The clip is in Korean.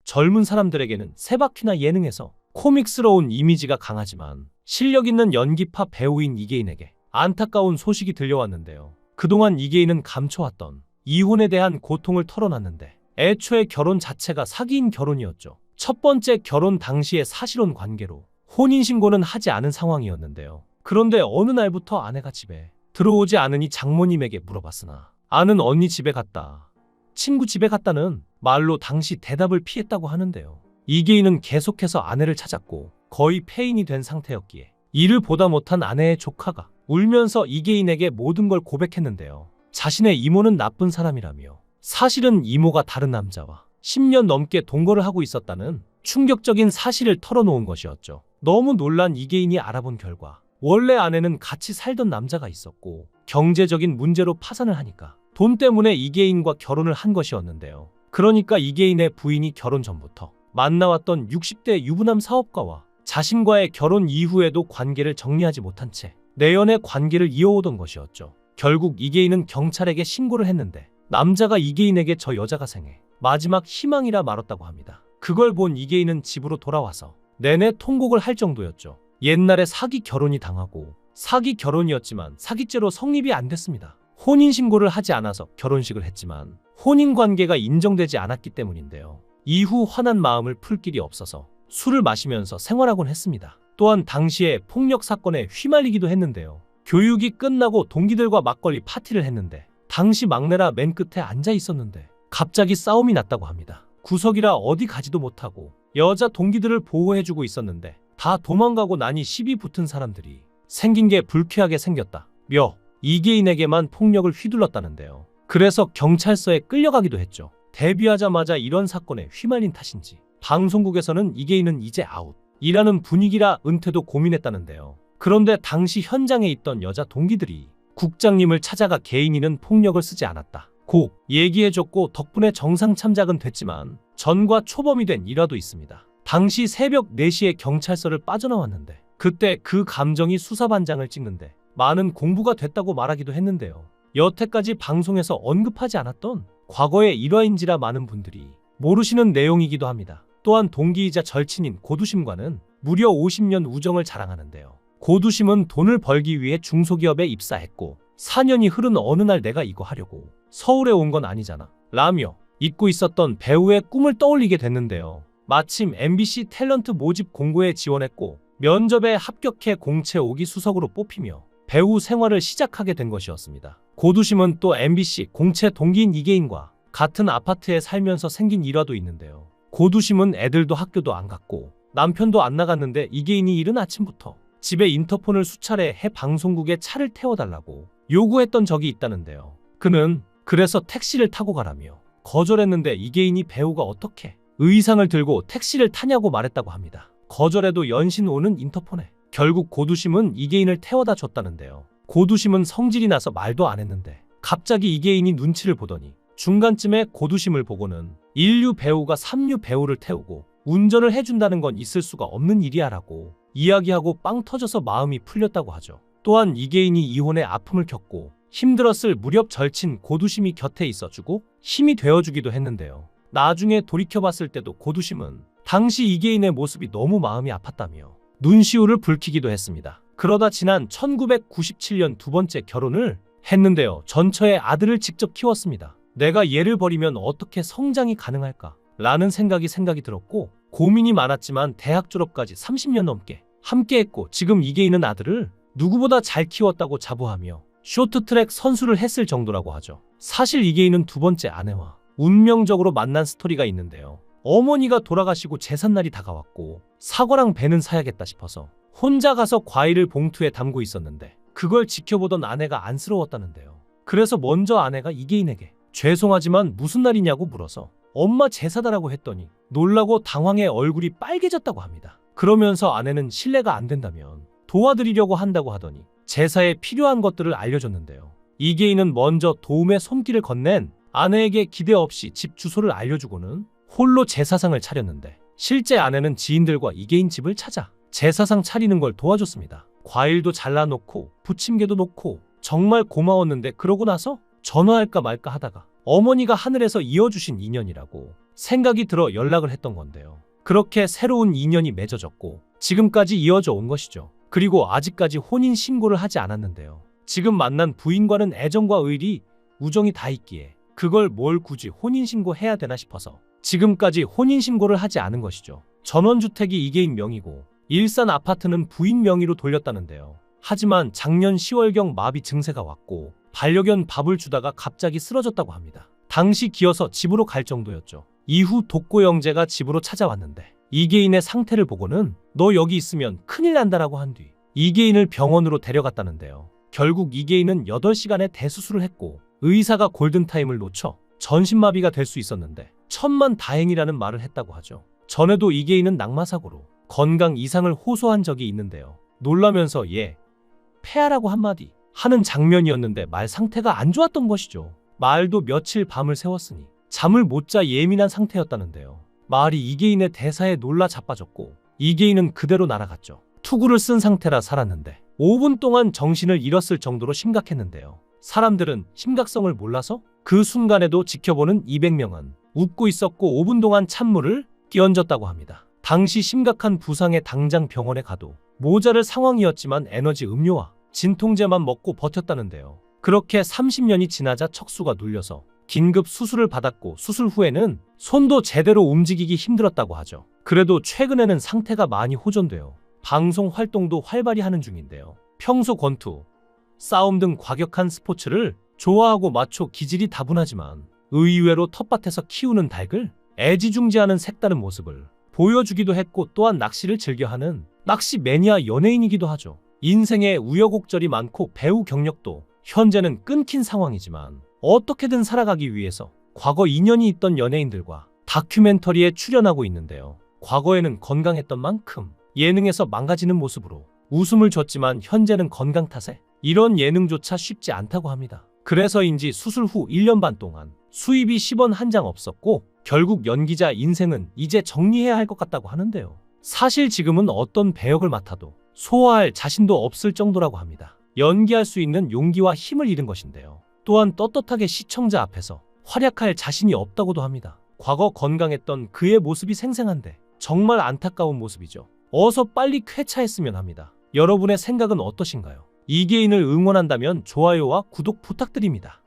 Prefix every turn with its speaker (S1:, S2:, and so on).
S1: 젊은 사람들에게는 세바퀴나 예능에서 코믹스러운 이미지가 강하지만 실력 있는 연기파 배우인 이계인에게 안타까운 소식이 들려왔는데요. 그동안 이계인은 감춰왔던 이혼에 대한 고통을 털어놨는데 애초에 결혼 자체가 사기인 결혼이었죠. 첫 번째 결혼 당시의 사실혼 관계로 혼인신고는 하지 않은 상황이었는데요. 그런데 어느 날부터 아내가 집에 들어오지 않으니 장모님에게 물어봤으나 아는 언니 집에 갔다, 친구 집에 갔다는 말로 당시 대답을 피했다고 하는데요. 이계인은 계속해서 아내를 찾았고 거의 폐인이 된 상태였기에 이를 보다 못한 아내의 조카가 울면서 이계인에게 모든 걸 고백했는데요. 자신의 이모는 나쁜 사람이라며 사실은 이모가 다른 남자와 10년 넘게 동거를 하고 있었다는 충격적인 사실을 털어놓은 것이었죠. 너무 놀란 이계인이 알아본 결과 원래 아내는 같이 살던 남자가 있었고 경제적인 문제로 파산을 하니까 돈 때문에 이계인과 결혼을 한 것이었는데요. 그러니까 이계인의 부인이 결혼 전부터 만나왔던 60대 유부남 사업가와 자신과의 결혼 이후에도 관계를 정리하지 못한 채 내연의 관계를 이어오던 것이었죠. 결국 이계인은 경찰에게 신고를 했는데 남자가 이계인에게 저 여자가 생애 마지막 희망이라 말했다고 합니다. 그걸 본 이계인은 집으로 돌아와서 내내 통곡을 할 정도였죠. 옛날에 사기 결혼이 당하고 사기 결혼이었지만 사기죄로 성립이 안 됐습니다. 혼인신고를 하지 않아서 결혼식을 했지만 혼인관계가 인정되지 않았기 때문인데요. 이후 화난 마음을 풀 길이 없어서 술을 마시면서 생활하곤 했습니다. 또한 당시에 폭력 사건에 휘말리기도 했는데요. 교육이 끝나고 동기들과 막걸리 파티를 했는데 당시 막내라 맨 끝에 앉아 있었는데 갑자기 싸움이 났다고 합니다. 구석이라 어디 가지도 못하고 여자 동기들을 보호해주고 있었는데 다 도망가고 나니 시비 붙은 사람들이 생긴 게 불쾌하게 생겼다며 이계인에게만 폭력을 휘둘렀다는데요. 그래서 경찰서에 끌려가기도 했죠. 데뷔하자마자 이런 사건에 휘말린 탓인지 방송국에서는 이계인은 이제 아웃이라는 분위기라 은퇴도 고민했다는데요. 그런데 당시 현장에 있던 여자 동기들이 국장님을 찾아가 개인이는 폭력을 쓰지 않았다 고 얘기해줬고 덕분에 정상 참작은 됐지만 전과 초범이 된 일화도 있습니다. 당시 새벽 4시에 경찰서를 빠져나왔는데 그때 그 감정이 수사반장을 찍는데 많은 공부가 됐다고 말하기도 했는데요. 여태까지 방송에서 언급하지 않았던 과거의 일화인지라 많은 분들이 모르시는 내용이기도 합니다. 또한 동기이자 절친인 고두심과는 무려 50년 우정을 자랑하는데요. 고두심은 돈을 벌기 위해 중소기업에 입사했고 4년이 흐른 어느 날 내가 이거 하려고 서울에 온 건 아니잖아 라며 잊고 있었던 배우의 꿈을 떠올리게 됐는데요. 마침 MBC 탤런트 모집 공고에 지원했고 면접에 합격해 공채 5기 수석으로 뽑히며 배우 생활을 시작하게 된 것이었습니다. 고두심은 또 MBC 공채 동기인 이계인과 같은 아파트에 살면서 생긴 일화도 있는데요. 고두심은 애들도 학교도 안 갔고 남편도 안 나갔는데 이계인이 이른 아침부터 집에 인터폰을 수차례 해 방송국에 차를 태워달라고 요구했던 적이 있다는데요. 그는 그래서 택시를 타고 가라며 거절했는데 이계인이 배우가 어떻게 의상을 들고 택시를 타냐고 말했다고 합니다. 거절해도 연신 오는 인터폰에 결국 고두심은 이계인을 태워다 줬다는데요. 고두심은 성질이 나서 말도 안 했는데 갑자기 이계인이 눈치를 보더니 중간쯤에 고두심을 보고는 1류 배우가 3류 배우를 태우고 운전을 해준다는 건 있을 수가 없는 일이야 라고 이야기하고 빵 터져서 마음이 풀렸다고 하죠. 또한 이계인이 이혼의 아픔을 겪고 힘들었을 무렵 절친 고두심이 곁에 있어주고 힘이 되어주기도 했는데요. 나중에 돌이켜봤을 때도 고두심은 당시 이계인의 모습이 너무 마음이 아팠다며 눈시울을 붉히기도 했습니다. 그러다 지난 1997년 두 번째 결혼을 했는데요. 전처의 아들을 직접 키웠습니다. 내가 얘를 버리면 어떻게 성장이 가능할까? 라는 생각이 들었고 고민이 많았지만 대학 졸업까지 30년 넘게 함께했고 지금 이계인은 아들을 누구보다 잘 키웠다고 자부하며 쇼트트랙 선수를 했을 정도라고 하죠. 사실 이계인은 두 번째 아내와 운명적으로 만난 스토리가 있는데요. 어머니가 돌아가시고 제삿날이 다가왔고 사과랑 배는 사야겠다 싶어서 혼자 가서 과일을 봉투에 담고 있었는데 그걸 지켜보던 아내가 안쓰러웠다는데요. 그래서 먼저 아내가 이계인에게 죄송하지만 무슨 날이냐고 물어서 엄마 제사다라고 했더니 놀라고 당황해 얼굴이 빨개졌다고 합니다. 그러면서 아내는 실례가 안 된다면 도와드리려고 한다고 하더니 제사에 필요한 것들을 알려줬는데요. 이계인은 먼저 도움의 손길을 건넨 아내에게 기대 없이 집 주소를 알려주고는 홀로 제사상을 차렸는데 실제 아내는 지인들과 이계인 집을 찾아 제사상 차리는 걸 도와줬습니다. 과일도 잘라놓고 부침개도 놓고 정말 고마웠는데 그러고 나서 전화할까 말까 하다가 어머니가 하늘에서 이어주신 인연이라고 생각이 들어 연락을 했던 건데요. 그렇게 새로운 인연이 맺어졌고 지금까지 이어져 온 것이죠. 그리고 아직까지 혼인 신고를 하지 않았는데요. 지금 만난 부인과는 애정과 의리, 우정이 다 있기에 그걸 뭘 굳이 혼인 신고해야 되나 싶어서 지금까지 혼인 신고를 하지 않은 것이죠. 전원주택이 이계인 명의고 일산 아파트는 부인 명의로 돌렸다는데요. 하지만 작년 10월경 마비 증세가 왔고 반려견 밥을 주다가 갑자기 쓰러졌다고 합니다. 당시 기어서 집으로 갈 정도였죠. 이후 독고 영재가 집으로 찾아왔는데 이계인의 상태를 보고는 너 여기 있으면 큰일 난다라고 한 뒤 이계인을 병원으로 데려갔다는데요. 결국 이계인은 8시간의 대수술을 했고 의사가 골든타임을 놓쳐 전신마비가 될 수 있었는데 천만 다행이라는 말을 했다고 하죠. 전에도 이계인은 낙마사고로 건강 이상을 호소한 적이 있는데요. 놀라면서 폐하라고 한마디 하는 장면이었는데 말 상태가 안 좋았던 것이죠. 말도 며칠 밤을 새웠으니 잠을 못 자 예민한 상태였다는데요. 말이 이계인의 대사에 놀라 자빠졌고 이계인은 그대로 날아갔죠. 투구를 쓴 상태라 살았는데 5분 동안 정신을 잃었을 정도로 심각했는데요. 사람들은 심각성을 몰라서 그 순간에도 지켜보는 200명은 웃고 있었고 5분 동안 찬물을 끼얹었다고 합니다. 당시 심각한 부상에 당장 병원에 가도 모자랄 상황이었지만 에너지 음료와 진통제만 먹고 버텼다는데요. 그렇게 30년이 지나자 척수가 눌려서 긴급 수술을 받았고 수술 후에는 손도 제대로 움직이기 힘들었다고 하죠. 그래도 최근에는 상태가 많이 호전되어 방송 활동도 활발히 하는 중인데요. 평소 권투, 싸움 등 과격한 스포츠를 좋아하고 마초 기질이 다분하지만 의외로 텃밭에서 키우는 닭을 애지중지하는 색다른 모습을 보여주기도 했고 또한 낚시를 즐겨하는 낚시 매니아 연예인이기도 하죠. 인생에 우여곡절이 많고 배우 경력도 현재는 끊긴 상황이지만 어떻게든 살아가기 위해서 과거 인연이 있던 연예인들과 다큐멘터리에 출연하고 있는데요. 과거에는 건강했던 만큼 예능에서 망가지는 모습으로 웃음을 줬지만 현재는 건강 탓에 이런 예능조차 쉽지 않다고 합니다. 그래서인지 수술 후 1년 반 동안 수입이 10원 한 장 없었고 결국 연기자 인생은 이제 정리해야 할 것 같다고 하는데요. 사실 지금은 어떤 배역을 맡아도 소화할 자신도 없을 정도라고 합니다. 연기할 수 있는 용기와 힘을 잃은 것인데요. 또한 떳떳하게 시청자 앞에서 활약할 자신이 없다고도 합니다. 과거 건강했던 그의 모습이 생생한데 정말 안타까운 모습이죠. 어서 빨리 쾌차했으면 합니다. 여러분의 생각은 어떠신가요? 이계인을 응원한다면 좋아요와 구독 부탁드립니다.